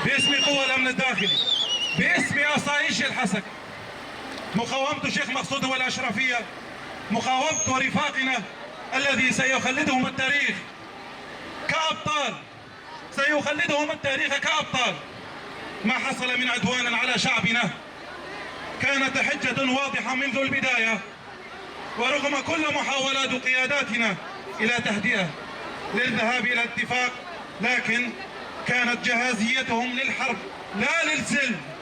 باسم قوى الامن الداخلي، باسم اصايش الحسك، مقاومة الشيخ مقصود والاشرفيه، مقاومة ورفاقنا الذي سيخلدهم التاريخ كابطال، سيخلدهم التاريخ كابطال. ما حصل من عدوان على شعبنا كانت حجة واضحة منذ البداية، ورغم كل محاولات قياداتنا إلى تهدئة للذهاب إلى اتفاق، لكن كانت جاهزيتهم للحرب لا للسلم.